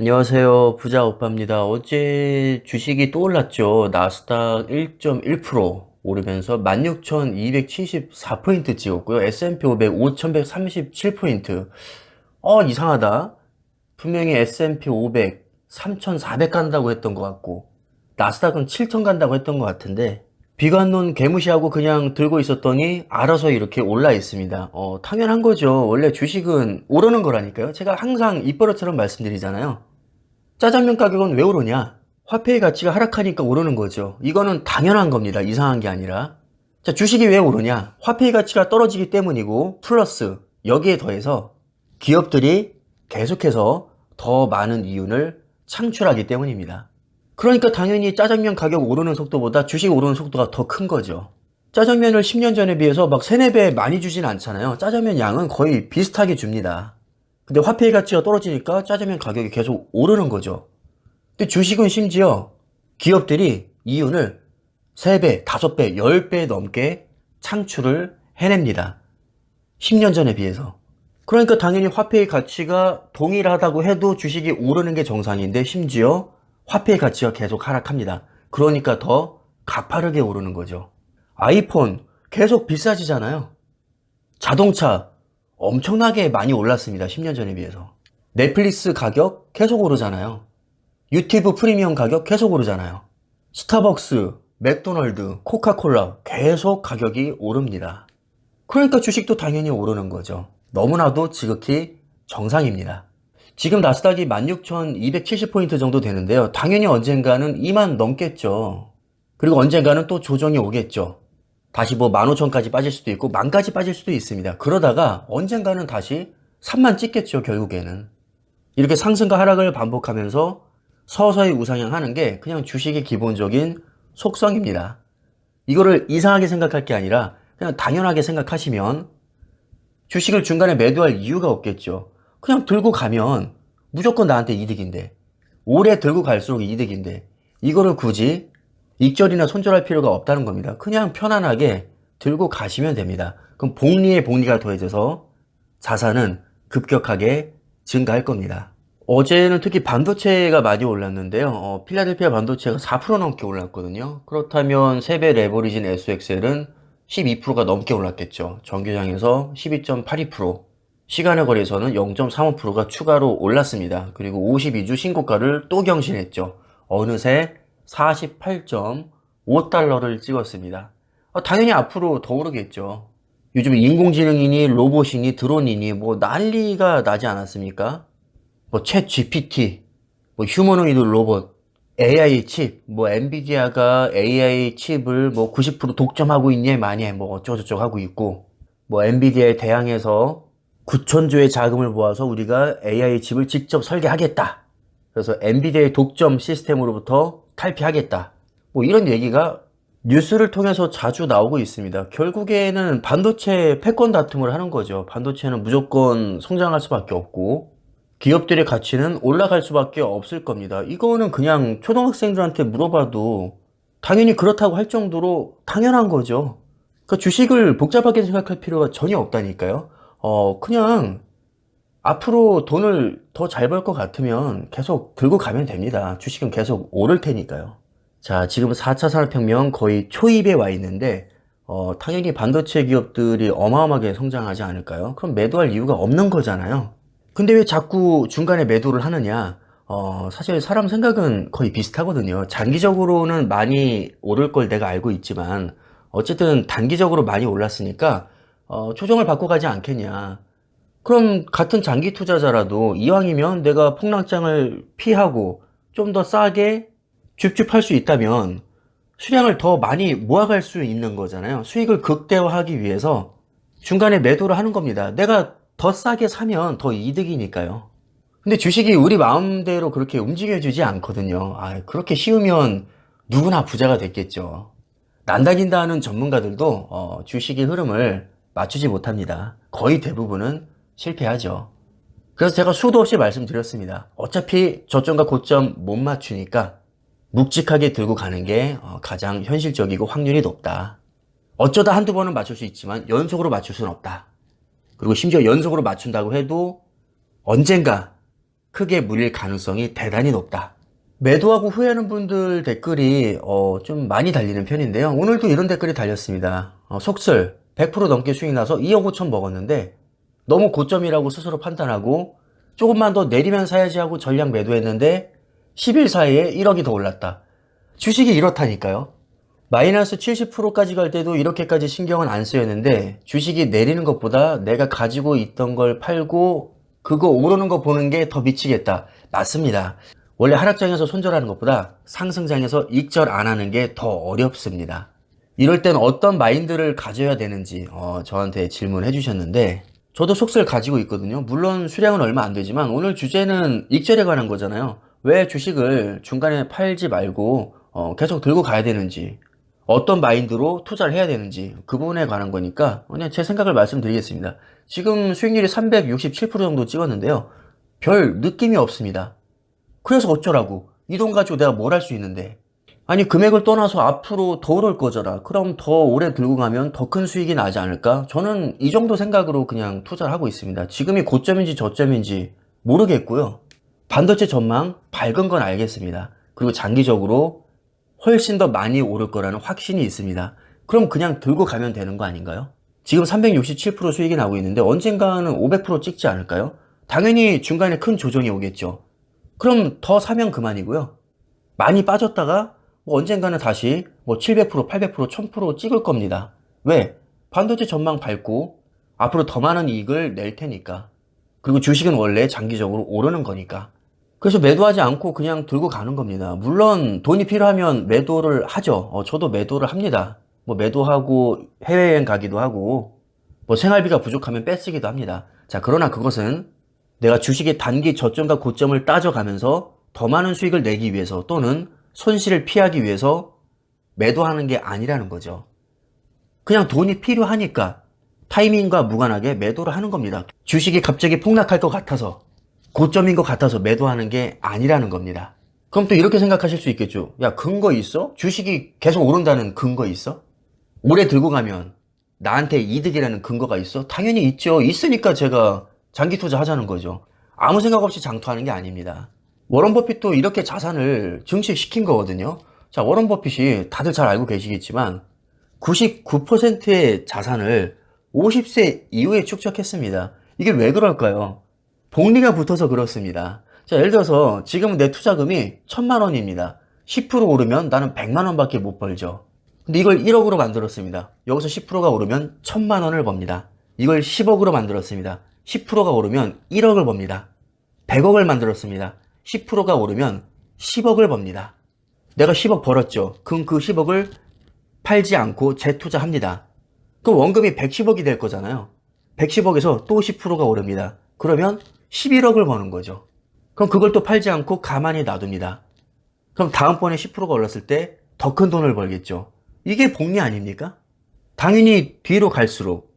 안녕하세요. 부자 오빠입니다. 어제 주식이 또 올랐죠. 나스닥 1.1% 오르면서 16,274포인트 찍었고요. S&P 500 5,137포인트. 이상하다. 분명히 S&P 500 3,400 간다고 했던 것 같고, 나스닥은 7,000 간다고 했던 것 같은데, 비관론 개무시하고 그냥 들고 있었더니 알아서 이렇게 올라 있습니다. 당연한 거죠. 원래 주식은 오르는 거라니까요. 제가 항상 입버릇처럼 말씀드리잖아요. 짜장면 가격은 왜 오르냐? 화폐의 가치가 하락하니까 오르는 거죠. 이거는 당연한 겁니다. 이상한 게 아니라. 자, 주식이 왜 오르냐? 화폐의 가치가 떨어지기 때문이고, 플러스 여기에 더해서 기업들이 계속해서 더 많은 이윤을 창출하기 때문입니다. 그러니까 당연히 짜장면 가격 오르는 속도보다 주식 오르는 속도가 더 큰 거죠. 짜장면을 10년 전에 비해서 막 3, 4배 많이 주진 않잖아요. 짜장면 양은 거의 비슷하게 줍니다. 근데 화폐의 가치가 떨어지니까 짜장면 가격이 계속 오르는 거죠. 근데 주식은 심지어 기업들이 이윤을 3배, 5배, 10배 넘게 창출을 해냅니다. 10년 전에 비해서. 그러니까 당연히 화폐의 가치가 동일하다고 해도 주식이 오르는 게 정상인데 심지어 화폐의 가치가 계속 하락합니다. 그러니까 더 가파르게 오르는 거죠. 아이폰 계속 비싸지잖아요. 자동차 엄청나게 많이 올랐습니다. 10년 전에 비해서. 넷플릭스 가격 계속 오르잖아요. 유튜브 프리미엄 가격 계속 오르잖아요. 스타벅스, 맥도널드, 코카콜라 계속 가격이 오릅니다. 그러니까 주식도 당연히 오르는 거죠. 너무나도 지극히 정상입니다. 지금 나스닥이 16,270포인트 정도 되는데요. 당연히 언젠가는 2만 넘겠죠. 그리고 언젠가는 또 조정이 오겠죠. 다시 뭐 15,000까지 빠질 수도 있고 10,000까지 빠질 수도 있습니다. 그러다가 언젠가는 다시 3만 찍겠죠, 결국에는. 이렇게 상승과 하락을 반복하면서 서서히 우상향하는 게 그냥 주식의 기본적인 속성입니다. 이거를 이상하게 생각할 게 아니라 그냥 당연하게 생각하시면 주식을 중간에 매도할 이유가 없겠죠. 그냥 들고 가면 무조건 나한테 이득인데, 오래 들고 갈수록 이득인데, 이거를 굳이 익절이나 손절할 필요가 없다는 겁니다. 그냥 편안하게 들고 가시면 됩니다. 그럼 복리에 복리가 더해져서 자산은 급격하게 증가할 겁니다. 어제는 특히 반도체가 많이 올랐는데요. 필라델피아 반도체가 4% 넘게 올랐거든요. 그렇다면 세배 레버리진 SXL은 12%가 넘게 올랐겠죠. 정규장에서 12.82%, 시간의 거래에서는 0.35%가 추가로 올랐습니다. 그리고 52주 신고가를 또 경신했죠. 어느새 48.5달러를 찍었습니다. 당연히 앞으로 더 오르겠죠. 요즘 인공지능이니 로봇이니 드론이니 뭐 난리가 나지 않았습니까? 뭐 챗 GPT, 뭐 휴머노이드 로봇, AI 칩, 뭐 엔비디아가 AI 칩을 뭐 90% 독점하고 있니 마니 뭐 어쩌고저쩌고 하고 있고, 뭐 엔비디아에 대항해서 9천조의 자금을 모아서 우리가 AI 칩을 직접 설계하겠다. 그래서 엔비디아의 독점 시스템으로부터 탈피하겠다. 뭐 이런 얘기가 뉴스를 통해서 자주 나오고 있습니다. 결국에는 반도체 패권 다툼을 하는 거죠. 반도체는 무조건 성장할 수밖에 없고 기업들의 가치는 올라갈 수밖에 없을 겁니다. 이거는 그냥 초등학생들한테 물어봐도 당연히 그렇다고 할 정도로 당연한 거죠. 그러니까 주식을 복잡하게 생각할 필요가 전혀 없다니까요. 그냥 앞으로 돈을 더 잘 벌 것 같으면 계속 들고 가면 됩니다. 주식은 계속 오를 테니까요. 자, 지금 4차 산업혁명 거의 초입에 와 있는데, 당연히 반도체 기업들이 어마어마하게 성장하지 않을까요? 그럼 매도할 이유가 없는 거잖아요. 근데 왜 자꾸 중간에 매도를 하느냐? 사실 사람 생각은 거의 비슷하거든요. 장기적으로는 많이 오를 걸 내가 알고 있지만, 어쨌든 단기적으로 많이 올랐으니까, 조정을 받고 가지 않겠냐. 그럼 같은 장기 투자자라도 이왕이면 내가 폭락장을 피하고 좀 더 싸게 줍줍할 수 있다면 수량을 더 많이 모아갈 수 있는 거잖아요. 수익을 극대화하기 위해서 중간에 매도를 하는 겁니다. 내가 더 싸게 사면 더 이득이니까요. 근데 주식이 우리 마음대로 그렇게 움직여주지 않거든요. 그렇게 쉬우면 누구나 부자가 됐겠죠. 난다긴다 하는 전문가들도 주식의 흐름을 맞추지 못합니다. 거의 대부분은 실패하죠. 그래서 제가 수도 없이 말씀드렸습니다. 어차피 저점과 고점 못 맞추니까 묵직하게 들고 가는 게 가장 현실적이고 확률이 높다. 어쩌다 한두 번은 맞출 수 있지만 연속으로 맞출 수는 없다. 그리고 심지어 연속으로 맞춘다고 해도 언젠가 크게 물릴 가능성이 대단히 높다. 매도하고 후회하는 분들 댓글이 좀 많이 달리는 편인데요. 오늘도 이런 댓글이 달렸습니다. 속설 100% 넘게 수익 나서 2억 5천 먹었는데 너무 고점이라고 스스로 판단하고 조금만 더 내리면 사야지 하고 전량 매도했는데 10일 사이에 1억이 더 올랐다. 주식이 이렇다니까요. 마이너스 70%까지 갈 때도 이렇게까지 신경은 안 쓰였는데 주식이 내리는 것보다 내가 가지고 있던 걸 팔고 그거 오르는 거 보는 게 더 미치겠다. 맞습니다. 원래 하락장에서 손절하는 것보다 상승장에서 익절 안 하는 게 더 어렵습니다. 이럴 땐 어떤 마인드를 가져야 되는지 저한테 질문해 주셨는데 저도 속설 가지고 있거든요. 물론 수량은 얼마 안 되지만 오늘 주제는 익절에 관한 거잖아요. 왜 주식을 중간에 팔지 말고 계속 들고 가야 되는지, 어떤 마인드로 투자를 해야 되는지 그 부분에 관한 거니까 그냥 제 생각을 말씀드리겠습니다. 지금 수익률이 367% 정도 찍었는데요. 별 느낌이 없습니다. 그래서 어쩌라고. 이 돈 가지고 내가 뭘 할 수 있는데. 아니 금액을 떠나서 앞으로 더 오를 거잖아. 그럼 더 오래 들고 가면 더 큰 수익이 나지 않을까? 저는 이 정도 생각으로 그냥 투자를 하고 있습니다. 지금이 고점인지 저점인지 모르겠고요. 반도체 전망 밝은 건 알겠습니다. 그리고 장기적으로 훨씬 더 많이 오를 거라는 확신이 있습니다. 그럼 그냥 들고 가면 되는 거 아닌가요? 지금 367% 수익이 나고 있는데 언젠가는 500% 찍지 않을까요? 당연히 중간에 큰 조정이 오겠죠. 그럼 더 사면 그만이고요. 많이 빠졌다가 언젠가는 다시 700%, 800%, 1000% 찍을 겁니다. 왜? 반도체 전망 밝고 앞으로 더 많은 이익을 낼 테니까. 그리고 주식은 원래 장기적으로 오르는 거니까. 그래서 매도하지 않고 그냥 들고 가는 겁니다. 물론 돈이 필요하면 매도를 하죠. 저도 매도를 합니다. 매도하고 해외여행 가기도 하고 생활비가 부족하면 뺏쓰기도 합니다. 자, 그러나 그것은 내가 주식의 단기 저점과 고점을 따져가면서 더 많은 수익을 내기 위해서 또는 손실을 피하기 위해서 매도하는 게 아니라는 거죠. 그냥 돈이 필요하니까 타이밍과 무관하게 매도를 하는 겁니다. 주식이 갑자기 폭락할 것 같아서 고점인 것 같아서 매도하는 게 아니라는 겁니다. 그럼 또 이렇게 생각하실 수 있겠죠. 야, 근거 있어? 주식이 계속 오른다는 근거 있어? 오래 들고 가면 나한테 이득이라는 근거가 있어? 당연히 있죠. 있으니까 제가 장기 투자 하자는 거죠. 아무 생각 없이 장투하는 게 아닙니다. 워런 버핏도 이렇게 자산을 증식시킨 거거든요. 자, 워런 버핏이 다들 잘 알고 계시겠지만 99%의 자산을 50세 이후에 축적했습니다. 이게 왜 그럴까요? 복리가 붙어서 그렇습니다. 자, 예를 들어서 지금 내 투자금이 1000만 원입니다. 10% 오르면 나는 100만 원밖에 못 벌죠. 근데 이걸 1억으로 만들었습니다. 여기서 10%가 오르면 1000만 원을 법니다. 이걸 10억으로 만들었습니다. 10%가 오르면 1억을 법니다. 100억을 만들었습니다. 10%가 오르면 10억을 법니다. 내가 10억 벌었죠. 그럼 그 10억을 팔지 않고 재투자합니다. 그럼 원금이 110억이 될 거잖아요. 110억에서 또 10%가 오릅니다. 그러면 11억을 버는 거죠. 그럼 그걸 또 팔지 않고 가만히 놔둡니다. 그럼 다음번에 10%가 올랐을 때 더 큰 돈을 벌겠죠. 이게 복리 아닙니까? 당연히 뒤로 갈수록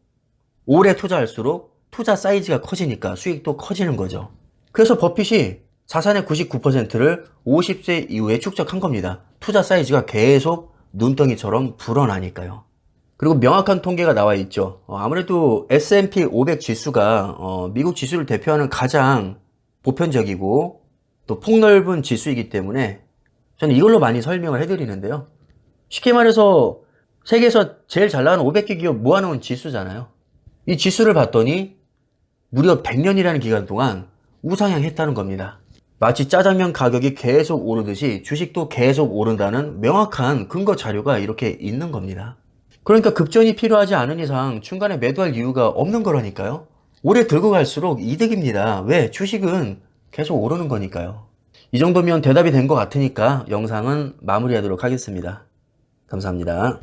오래 투자할수록 투자 사이즈가 커지니까 수익도 커지는 거죠. 그래서 버핏이 자산의 99%를 50세 이후에 축적한 겁니다. 투자 사이즈가 계속 눈덩이처럼 불어나니까요. 그리고 명확한 통계가 나와 있죠. 아무래도 S&P 500 지수가 미국 지수를 대표하는 가장 보편적이고 또 폭넓은 지수이기 때문에 저는 이걸로 많이 설명을 해드리는데요. 쉽게 말해서 세계에서 제일 잘 나가는 500개 기업 모아놓은 지수잖아요. 이 지수를 봤더니 무려 100년이라는 기간 동안 우상향했다는 겁니다. 마치 짜장면 가격이 계속 오르듯이 주식도 계속 오른다는 명확한 근거 자료가 이렇게 있는 겁니다. 그러니까 급전이 필요하지 않은 이상 중간에 매도할 이유가 없는 거라니까요. 오래 들고 갈수록 이득입니다. 왜? 주식은 계속 오르는 거니까요. 이 정도면 대답이 된 것 같으니까 영상은 마무리하도록 하겠습니다. 감사합니다.